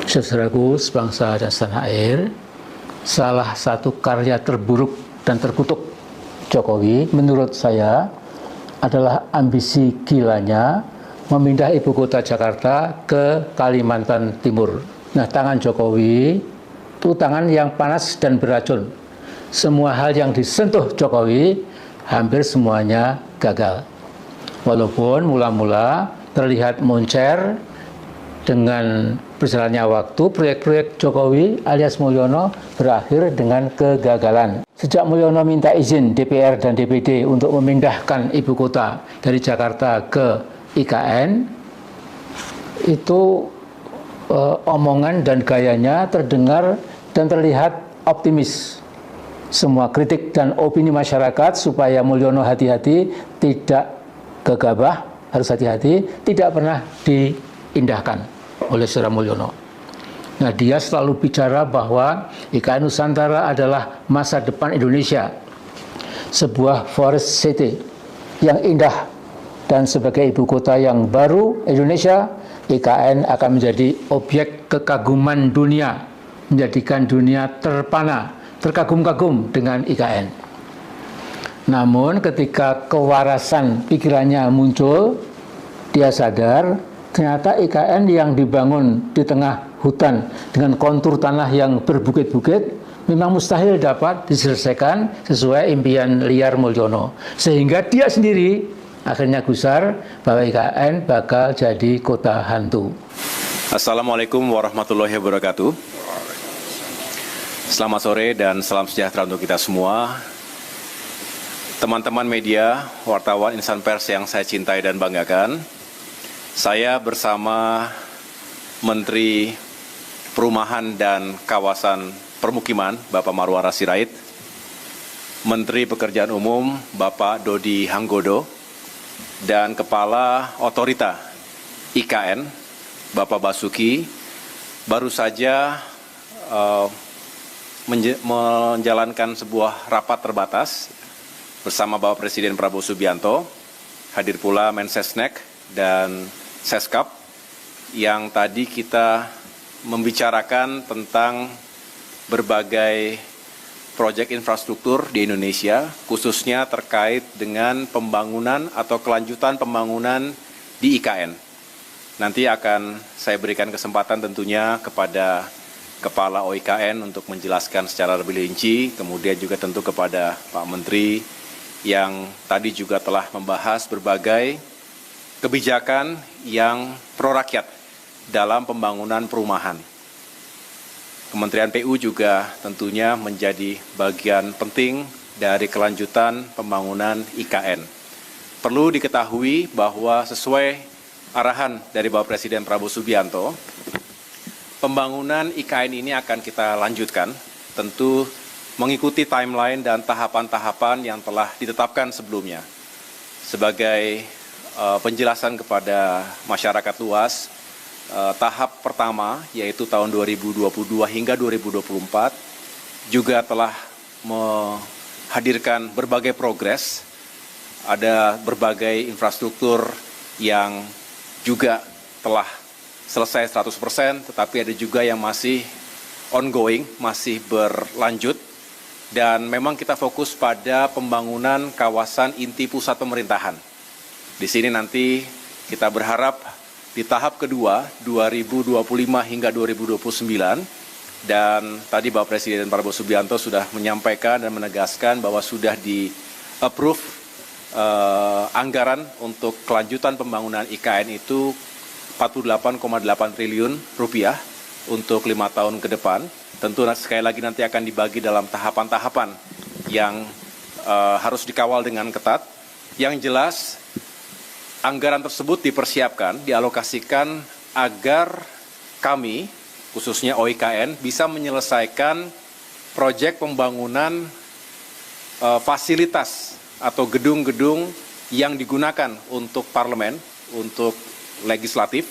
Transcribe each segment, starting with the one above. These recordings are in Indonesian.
Saudaraku sebangsa dan setanah air, salah satu karya terburuk dan terkutuk Jokowi menurut saya adalah ambisi gilanya memindah ibu kota Jakarta ke Kalimantan Timur. Nah, tangan Jokowi itu tangan yang panas dan beracun. Semua hal yang disentuh Jokowi hampir semuanya gagal. Walaupun mula-mula terlihat moncer, dengan berjalannya waktu, proyek-proyek Jokowi alias Mulyono berakhir dengan kegagalan. Sejak Mulyono minta izin DPR dan DPD untuk memindahkan ibu kota dari Jakarta ke IKN, itu omongan dan gayanya terdengar dan terlihat optimis. Semua kritik dan opini masyarakat supaya Mulyono hati-hati, tidak gegabah, harus hati-hati, tidak pernah diindahkan oleh Saudara Mulyono. Nah, dia selalu bicara bahwa IKN Nusantara adalah masa depan Indonesia, sebuah forest city yang indah, dan sebagai ibu kota yang baru Indonesia, IKN akan menjadi objek kekaguman dunia, menjadikan dunia terpana, terkagum-kagum dengan IKN. Namun ketika kewarasan pikirannya muncul, dia sadar ternyata IKN yang dibangun di tengah hutan dengan kontur tanah yang berbukit-bukit memang mustahil dapat diselesaikan sesuai impian liar Mulyono. Sehingga dia sendiri akhirnya gusar bahwa IKN bakal jadi kota hantu. Assalamualaikum warahmatullahi wabarakatuh. Selamat sore dan salam sejahtera untuk kita semua. Teman-teman media, wartawan, insan pers yang saya cintai dan banggakan. Saya bersama Menteri Perumahan dan Kawasan Permukiman, Bapak Marwarar Sirait, Menteri Pekerjaan Umum, Bapak Dodi Hanggodo, dan Kepala Otorita IKN, Bapak Basuki, baru saja menjalankan sebuah rapat terbatas bersama Bapak Presiden Prabowo Subianto, hadir pula Mensesnek dan Seskap, yang tadi kita membicarakan tentang berbagai proyek infrastruktur di Indonesia, khususnya terkait dengan pembangunan atau kelanjutan pembangunan di IKN. Nanti akan saya berikan kesempatan tentunya kepada Kepala OIKN untuk menjelaskan secara lebih rinci, kemudian juga tentu kepada Pak Menteri yang tadi juga telah membahas berbagai kebijakan yang pro-rakyat dalam pembangunan perumahan. Kementerian PU juga tentunya menjadi bagian penting dari kelanjutan pembangunan IKN. Perlu diketahui bahwa sesuai arahan dari Bapak Presiden Prabowo Subianto, pembangunan IKN ini akan kita lanjutkan, tentu mengikuti timeline dan tahapan-tahapan yang telah ditetapkan sebelumnya. Sebagai penjelasan kepada masyarakat luas, tahap pertama yaitu tahun 2022 hingga 2024 juga telah menghadirkan berbagai progres, ada berbagai infrastruktur yang juga telah selesai 100%, tetapi ada juga yang masih ongoing, masih berlanjut, dan memang kita fokus pada pembangunan kawasan inti pusat pemerintahan. Di sini nanti kita berharap di tahap kedua 2025 hingga 2029, dan tadi Bapak Presiden Prabowo Subianto sudah menyampaikan dan menegaskan bahwa sudah di-approve anggaran untuk kelanjutan pembangunan IKN itu 48,8 triliun rupiah untuk 5 tahun ke depan. Tentu sekali lagi nanti akan dibagi dalam tahapan-tahapan yang harus dikawal dengan ketat. Yang jelas, anggaran tersebut dipersiapkan, dialokasikan agar kami, khususnya OIKN, bisa menyelesaikan proyek pembangunan fasilitas atau gedung-gedung yang digunakan untuk parlemen, untuk legislatif,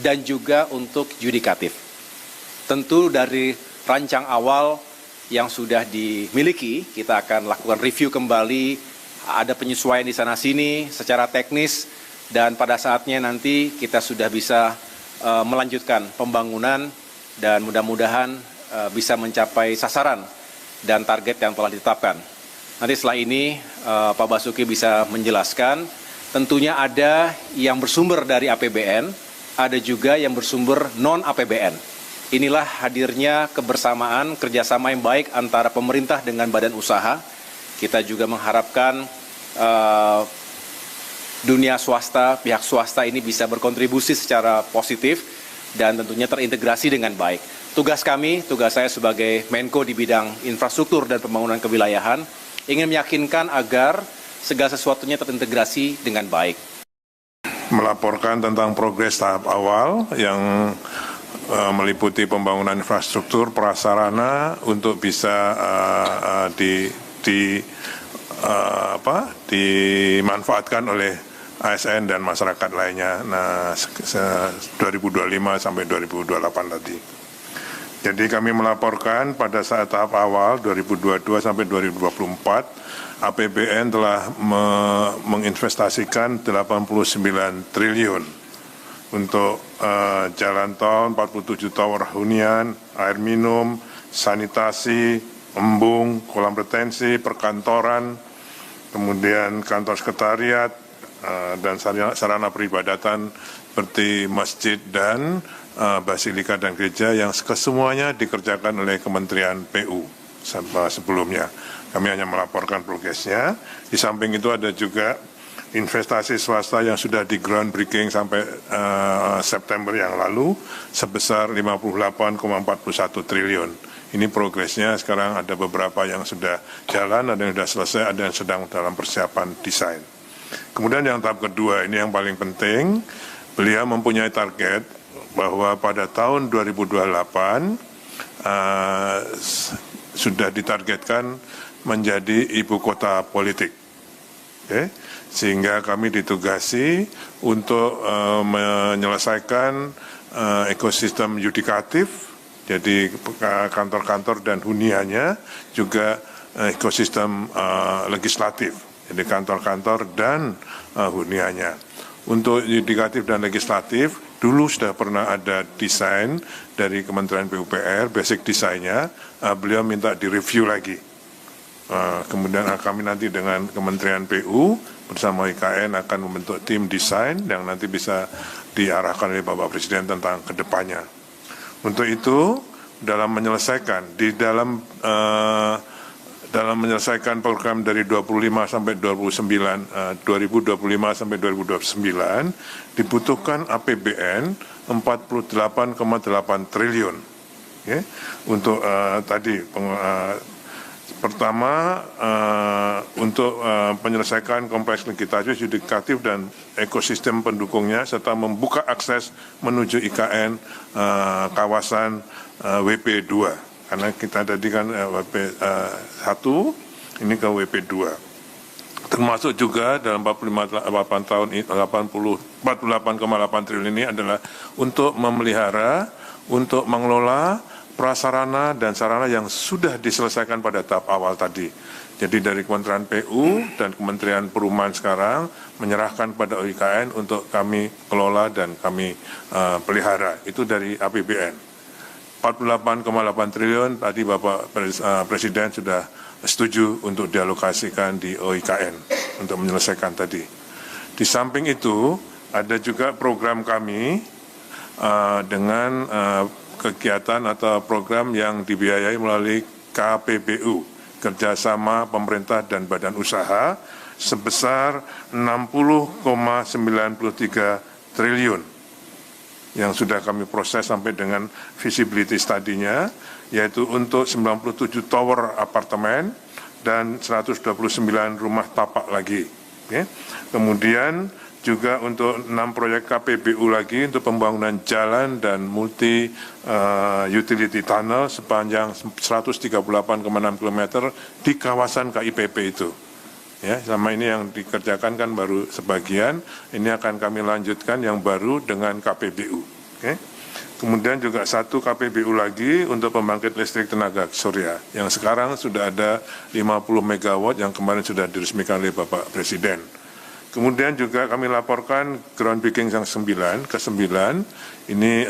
dan juga untuk yudikatif. Tentu dari rancang awal yang sudah dimiliki, kita akan lakukan review kembali, ada penyesuaian di sana-sini secara teknis, dan pada saatnya nanti kita sudah bisa melanjutkan pembangunan dan mudah-mudahan bisa mencapai sasaran dan target yang telah ditetapkan. Nanti setelah ini Pak Basuki bisa menjelaskan, tentunya ada yang bersumber dari APBN, ada juga yang bersumber non-APBN. Inilah hadirnya kebersamaan, kerjasama yang baik antara pemerintah dengan badan usaha. Kita juga mengharapkan dunia swasta, pihak swasta ini bisa berkontribusi secara positif dan tentunya terintegrasi dengan baik. Tugas kami, tugas saya sebagai Menko di bidang infrastruktur dan pembangunan kewilayahan, ingin meyakinkan agar segala sesuatunya terintegrasi dengan baik. Melaporkan tentang progres tahap awal yang meliputi pembangunan infrastruktur prasarana untuk bisa dimanfaatkan oleh ASN dan masyarakat lainnya 2025 sampai 2028 tadi. Jadi kami melaporkan pada saat tahap awal 2022 sampai 2024 APBN telah menginvestasikan 89 triliun untuk jalan tol, 47 tower hunian, air minum, sanitasi, embung, kolam retensi, perkantoran, kemudian kantor sekretariat, dan sarana peribadatan seperti masjid dan basilika dan gereja yang kesemuanya dikerjakan oleh Kementerian PU sebelumnya. Kami hanya melaporkan progresnya. Di samping itu ada juga investasi swasta yang sudah di groundbreaking sampai September yang lalu sebesar 58,41 triliun. Ini progresnya sekarang ada beberapa yang sudah jalan, ada yang sudah selesai, ada yang sedang dalam persiapan desain. Kemudian yang tahap kedua, ini yang paling penting, beliau mempunyai target bahwa pada tahun 2028 sudah ditargetkan menjadi ibu kota politik. Okay? Sehingga kami ditugasi untuk menyelesaikan ekosistem yudikatif, jadi kantor-kantor dan huniannya, juga ekosistem legislatif. Jadi kantor-kantor dan huniannya. Untuk yudikatif dan legislatif, dulu sudah pernah ada desain dari Kementerian PUPR, basic desainnya, beliau minta direview lagi. Kemudian kami nanti dengan Kementerian PU bersama IKN akan membentuk tim desain yang nanti bisa diarahkan oleh Bapak Presiden tentang kedepannya. Untuk itu, dalam menyelesaikan, dalam menyelesaikan program dari 25 sampai 2025 sampai 2029 dibutuhkan APBN 48,8 triliun. Okay? Untuk tadi pertama untuk penyelesaian kompleks legislatif, yudikatif dan ekosistem pendukungnya serta membuka akses menuju IKN kawasan WP2. Karena kita tadi kan WP1, ini ke WP2. Termasuk juga dalam 48 tahun 48,8 triliun ini adalah untuk memelihara, untuk mengelola prasarana dan sarana yang sudah diselesaikan pada tahap awal tadi. Jadi dari Kementerian PU dan Kementerian Perumahan sekarang menyerahkan pada IKN untuk kami kelola dan kami pelihara. Itu dari APBN. 48,8 triliun tadi Bapak Presiden sudah setuju untuk dialokasikan di OIKN untuk menyelesaikan tadi. Di samping itu ada juga program kami dengan kegiatan atau program yang dibiayai melalui KPBU, Kerjasama Pemerintah dan Badan Usaha, sebesar 60,93 triliun. Yang sudah kami proses sampai dengan feasibility study-nya, yaitu untuk 97 tower apartemen dan 129 rumah tapak lagi. Okay. Kemudian juga untuk 6 proyek KPBU lagi untuk pembangunan jalan dan multi utility tunnel sepanjang 138,6 km di kawasan KIPP itu. Ya, sama ini yang dikerjakan kan baru sebagian, ini akan kami lanjutkan yang baru dengan KPBU. Okay. Kemudian juga satu KPBU lagi untuk pembangkit listrik tenaga surya, yang sekarang sudah ada 50 MW yang kemarin sudah diresmikan oleh Bapak Presiden. Kemudian juga kami laporkan groundbreaking yang ke-9, ini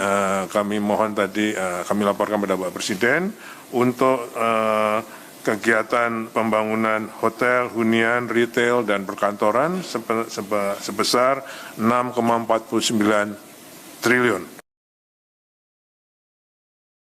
kami mohon tadi kami laporkan pada Bapak Presiden untuk kegiatan pembangunan hotel, hunian, retail, dan perkantoran sebesar 6,49 triliun.